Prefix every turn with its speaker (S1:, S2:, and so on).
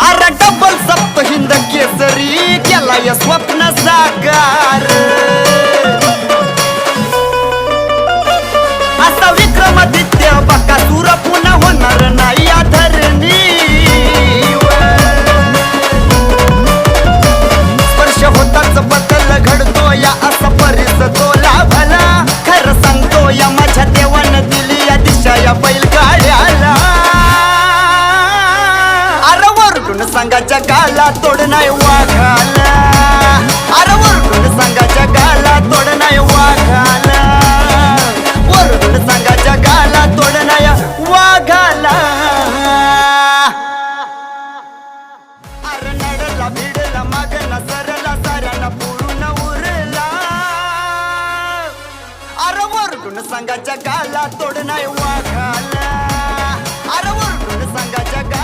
S1: अरे डबल सप्त हिंद केसरी केलाय स्वप्न साकार असा विक्रमादित्य बकासूर पुन्हा होणार नाही आधरणी स्पर्श होताच बदल घडतो या असा परिस तो लाभला खरं सांगतो या माझ्या देवानं दिली या दिशा या बैलगाड्याला अरे वरडून सांगा जगाला तोड नाही वाघाला अरे वरडून सांगा जगाला तोड नाही वाघाला वरडून सांगा जगाला तोड नाही वाघाला अरे नडला भिडला मागला सरला साऱ्याला पुरून उरला अरे वरडून सांगा जगाला तोड नाही वाघाला अरे वरडून सांगा जगाला